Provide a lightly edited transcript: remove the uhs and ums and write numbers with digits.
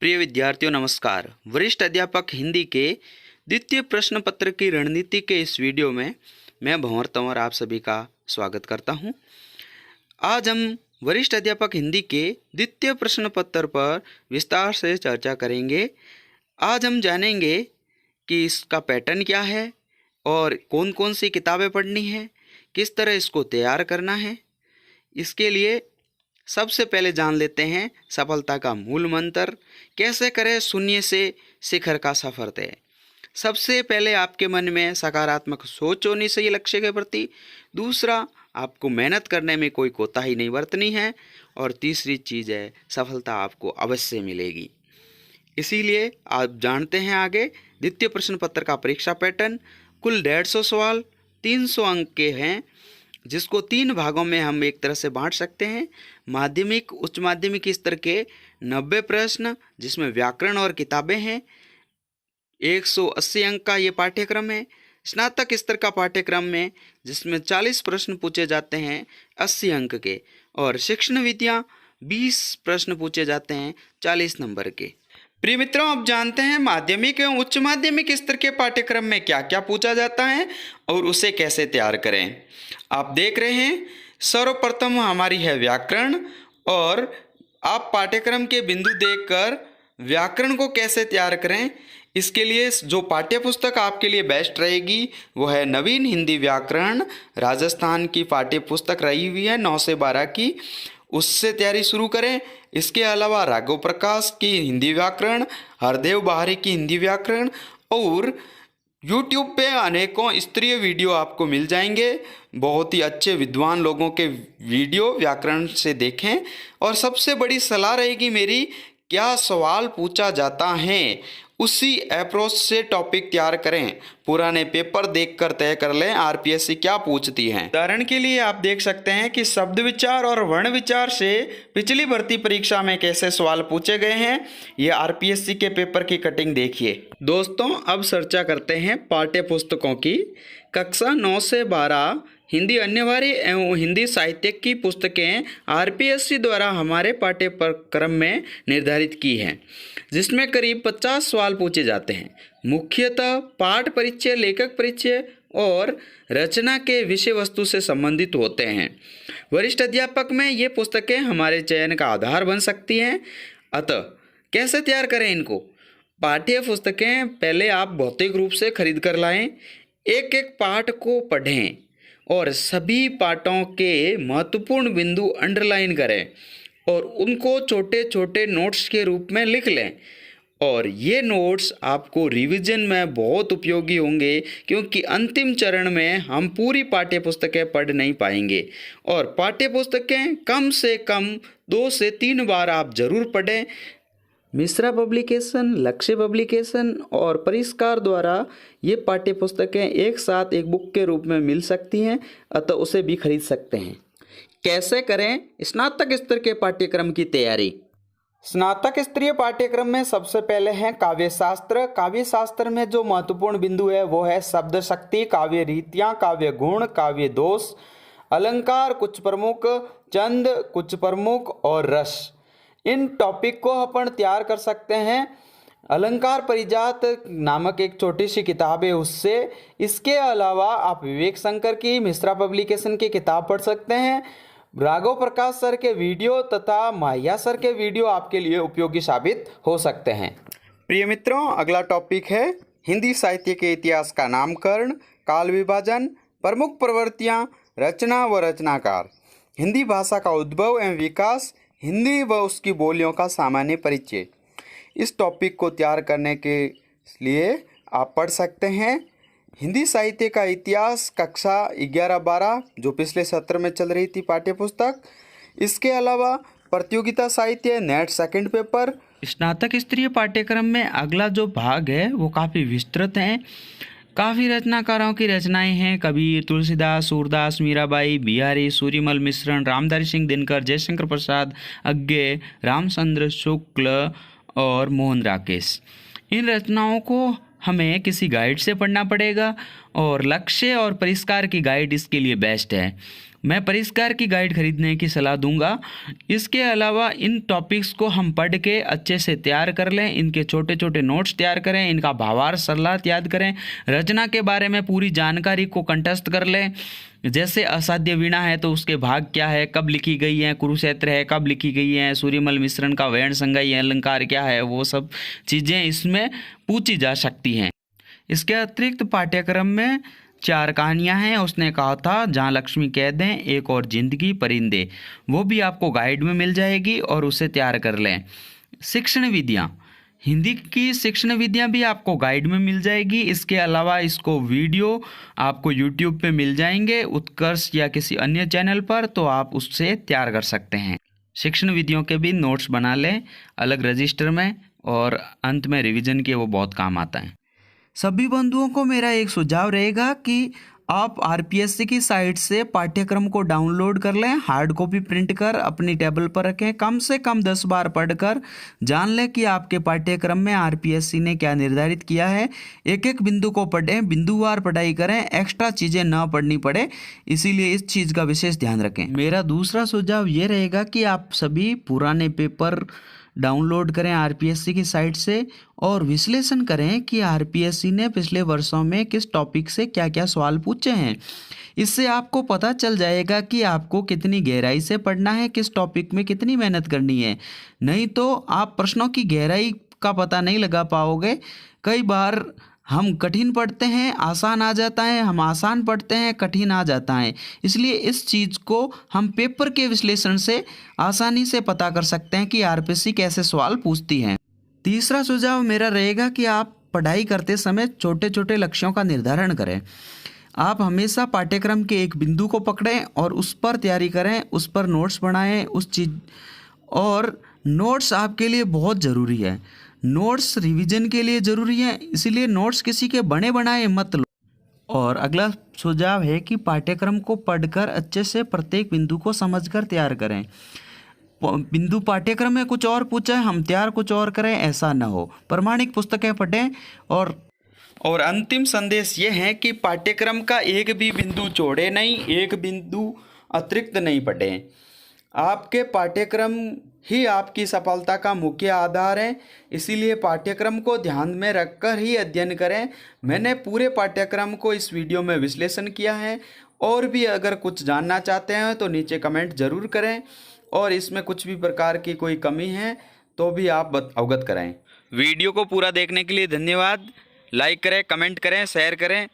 प्रिय विद्यार्थियों नमस्कार। वरिष्ठ अध्यापक हिंदी के द्वितीय प्रश्न पत्र की रणनीति के इस वीडियो में मैं भंवर तंवर आप सभी का स्वागत करता हूं। आज हम वरिष्ठ अध्यापक हिंदी के द्वितीय प्रश्न पत्र पर विस्तार से चर्चा करेंगे। आज हम जानेंगे कि इसका पैटर्न क्या है और कौन कौन सी किताबें पढ़नी है, किस तरह इसको तैयार करना है। इसके लिए सबसे पहले जान लेते हैं सफलता का मूल मंत्र। कैसे करें शून्य से शिखर का सफर तय। सबसे पहले आपके मन में सकारात्मक सोच होनी चाहिए लक्ष्य के प्रति। दूसरा, आपको मेहनत करने में कोई कोताही नहीं बरतनी है। और तीसरी चीज़ है, सफलता आपको अवश्य मिलेगी। इसीलिए आप जानते हैं आगे द्वितीय प्रश्न पत्र का परीक्षा पैटर्न। कुल 150 सवाल 300 अंक के हैं, जिसको 3 भागों में हम एक तरह से बांट सकते हैं। माध्यमिक उच्च माध्यमिक स्तर के 90 प्रश्न, जिसमें व्याकरण और किताबें हैं। 180 अंक का ये पाठ्यक्रम है। स्नातक स्तर का पाठ्यक्रम में जिसमें 40 प्रश्न पूछे जाते हैं 80 अंक के, और शिक्षण विधियाँ 20 प्रश्न पूछे जाते हैं 40 नंबर के। प्रिय मित्रों, अब जानते हैं माध्यमिक एवं उच्च माध्यमिक स्तर के पाठ्यक्रम में क्या क्या पूछा जाता है और उसे कैसे तैयार करें। आप देख रहे हैं, सर्वप्रथम हमारी है व्याकरण, और आप पाठ्यक्रम के बिंदु देखकर व्याकरण को कैसे तैयार करें, इसके लिए जो पाठ्य पुस्तक आपके लिए बेस्ट रहेगी वो है नवीन हिंदी व्याकरण। राजस्थान की पाठ्य पुस्तक रही हुई है 9 से 12 की, उससे तैयारी शुरू करें। इसके अलावा राघव प्रकाश की हिंदी व्याकरण, हरदेव बहारी की हिंदी व्याकरण, और YouTube पे अनेकों स्तरीय वीडियो आपको मिल जाएंगे। बहुत ही अच्छे विद्वान लोगों के वीडियो व्याकरण से देखें। और सबसे बड़ी सलाह रहेगी मेरी, क्या सवाल पूछा जाता है उसी अप्रोच से टॉपिक तैयार करें। पुराने पेपर देखकर तय कर लें आरपीएससी क्या पूछती है। उदाहरण के लिए आप देख सकते हैं कि शब्द विचार और वर्ण विचार से पिछली भर्ती परीक्षा में कैसे सवाल पूछे गए हैं। ये आरपीएससी के पेपर की कटिंग देखिए। दोस्तों, अब चर्चा करते हैं पाठ्य पुस्तकों की। कक्षा 9 से 12 हिंदी अन्यभाषी एवं हिंदी साहित्य की पुस्तकें आरपीएससी द्वारा हमारे पाठ्यक्रम में निर्धारित की हैं, जिसमें करीब 50 सवाल पूछे जाते हैं। मुख्यतः पाठ परिचय, लेखक परिचय और रचना के विषय वस्तु से संबंधित होते हैं। वरिष्ठ अध्यापक में ये पुस्तकें हमारे चयन का आधार बन सकती हैं। अतः कैसे तैयार करें इनको। पाठ्य पुस्तकें पहले आप भौतिक रूप से खरीद कर लाएं। एक एक पाठ को पढ़ें और सभी पाठों के महत्वपूर्ण बिंदु अंडरलाइन करें और उनको छोटे छोटे नोट्स के रूप में लिख लें। और ये नोट्स आपको रिवीजन में बहुत उपयोगी होंगे, क्योंकि अंतिम चरण में हम पूरी पाठ्य पुस्तकें पढ़ नहीं पाएंगे। और पाठ्य पुस्तकें कम से कम 2 से 3 बार आप जरूर पढ़ें। मिश्रा पब्लिकेशन, लक्ष्य पब्लिकेशन और परिष्कार द्वारा ये पाठ्य पुस्तकें एक साथ एक बुक के रूप में मिल सकती हैं, अतः उसे भी खरीद सकते हैं। कैसे करें स्नातक स्तर के पाठ्यक्रम की तैयारी। स्नातक स्तरीय पाठ्यक्रम में सबसे पहले है काव्य शास्त्र। काव्य शास्त्र में जो महत्वपूर्ण बिंदु है वो है शब्द शक्ति, काव्य रीतियाँ, काव्य गुण, काव्य दोष, अलंकार कुछ प्रमुख, छंद कुछ प्रमुख और रस। इन टॉपिक को अपन तैयार कर सकते हैं। अलंकार परिजात नामक एक छोटी सी किताब है उससे। इसके अलावा आप विवेक शंकर की मिश्रा पब्लिकेशन की किताब पढ़ सकते हैं। राघव प्रकाश सर के वीडियो तथा माहिया सर के वीडियो आपके लिए उपयोगी साबित हो सकते हैं। प्रिय मित्रों, अगला टॉपिक है हिंदी साहित्य के इतिहास का नामकरण, काल विभाजन, प्रमुख प्रवृत्तियाँ, रचना व रचनाकार, हिंदी भाषा का उद्भव एवं विकास, हिंदी व उसकी बोलियों का सामान्य परिचय। इस टॉपिक को तैयार करने के लिए आप पढ़ सकते हैं हिंदी साहित्य का इतिहास कक्षा 11-12, जो पिछले सत्र में चल रही थी पाठ्य पुस्तक। इसके अलावा प्रतियोगिता साहित्य नेट सेकंड पेपर। स्नातक स्तरीय पाठ्यक्रम में अगला जो भाग है वो काफ़ी विस्तृत है। काफ़ी रचनाकारों की रचनाएं हैं। कबीर, तुलसीदास, सूरदास, मीराबाई, बिहारी, सूर्यमल मिश्रण, रामधारी सिंह दिनकर, जयशंकर प्रसाद, अज्ञे, रामचंद्र शुक्ल और मोहन राकेश। इन रचनाओं को हमें किसी गाइड से पढ़ना पड़ेगा, और लक्ष्य और परिष्कार की गाइड इसके लिए बेस्ट है। मैं परिष्कार की गाइड खरीदने की सलाह दूंगा। इसके अलावा इन टॉपिक्स को हम पढ़ के अच्छे से तैयार कर लें, इनके छोटे छोटे नोट्स तैयार करें, इनका भावार्थ सरलार्थ याद करें, रचना के बारे में पूरी जानकारी को कंठस्थ कर लें। जैसे असाध्य वीणा है तो उसके भाग क्या है, कब लिखी गई है, कुरुक्षेत्र है कब लिखी गई है, सूर्यमल मिश्रण का वैण संगाई अलंकार क्या है, वो सब चीज़ें इसमें पूछी जा सकती हैं। इसके अतिरिक्त पाठ्यक्रम में 4 कहानियाँ हैं। उसने कहा था जहाँ लक्ष्मी कह दें, एक और जिंदगी, परिंदे, वो भी आपको गाइड में मिल जाएगी और उसे तैयार कर लें। शिक्षण विधियाँ, हिंदी की शिक्षण विधियाँ भी आपको गाइड में मिल जाएगी। इसके अलावा इसको वीडियो आपको यूट्यूब पे मिल जाएंगे, उत्कर्ष या किसी अन्य चैनल पर, तो आप उससे तैयार कर सकते हैं। शिक्षण विधियों के भी नोट्स बना लें अलग रजिस्टर में, और अंत में रिवीजन के वो बहुत काम आता है। सभी बंधुओं को मेरा एक सुझाव रहेगा कि आप आरपीएससी की साइट से पाठ्यक्रम को डाउनलोड कर लें, हार्ड कॉपी प्रिंट कर अपनी टेबल पर रखें, कम से कम 10 बार पढ़कर जान लें कि आपके पाठ्यक्रम में आरपीएससी ने क्या निर्धारित किया है। एक एक बिंदु को पढ़ें, बिंदुवार पढ़ाई करें, एक्स्ट्रा चीज़ें ना पढ़नी पड़े, इसीलिए इस चीज़ का विशेष ध्यान रखें। मेरा दूसरा सुझाव ये रहेगा कि आप सभी पुराने पेपर डाउनलोड करें आरपीएससी की साइट से और विश्लेषण करें कि आरपीएससी ने पिछले वर्षों में किस टॉपिक से क्या क्या सवाल पूछे हैं। इससे आपको पता चल जाएगा कि आपको कितनी गहराई से पढ़ना है, किस टॉपिक में कितनी मेहनत करनी है। नहीं तो आप प्रश्नों की गहराई का पता नहीं लगा पाओगे। कई बार हम कठिन पढ़ते हैं, आसान आ जाता है, हम आसान पढ़ते हैं, कठिन आ जाता है। इसलिए इस चीज़ को हम पेपर के विश्लेषण से आसानी से पता कर सकते हैं कि आरपीएससी कैसे सवाल पूछती है। तीसरा सुझाव मेरा रहेगा कि आप पढ़ाई करते समय छोटे छोटे लक्ष्यों का निर्धारण करें। आप हमेशा पाठ्यक्रम के एक बिंदु को पकड़ें और उस पर तैयारी करें, उस पर नोट्स बनाएं, उस चीज़, और नोट्स आपके लिए बहुत ज़रूरी है। नोट्स रिवीजन के लिए ज़रूरी है, इसीलिए नोट्स किसी के बने बनाए मत लो। और अगला सुझाव है कि पाठ्यक्रम को पढ़कर अच्छे से प्रत्येक बिंदु को समझकर तैयार करें। बिंदु पाठ्यक्रम में कुछ और पूछा है, हम तैयार कुछ और करें, ऐसा ना हो। प्रमाणिक पुस्तकें पढ़ें। और अंतिम संदेश ये है कि पाठ्यक्रम का एक भी बिंदु छोड़े नहीं, एक बिंदु अतिरिक्त नहीं पढ़ें। आपके पाठ्यक्रम ही आपकी सफलता का मुख्य आधार है, इसीलिए पाठ्यक्रम को ध्यान में रखकर ही अध्ययन करें। मैंने पूरे पाठ्यक्रम को इस वीडियो में विश्लेषण किया है, और भी अगर कुछ जानना चाहते हैं तो नीचे कमेंट ज़रूर करें, और इसमें कुछ भी प्रकार की कोई कमी है तो भी आप अवगत कराएं। वीडियो को पूरा देखने के लिए धन्यवाद। लाइक करें, कमेंट करें, शेयर करें।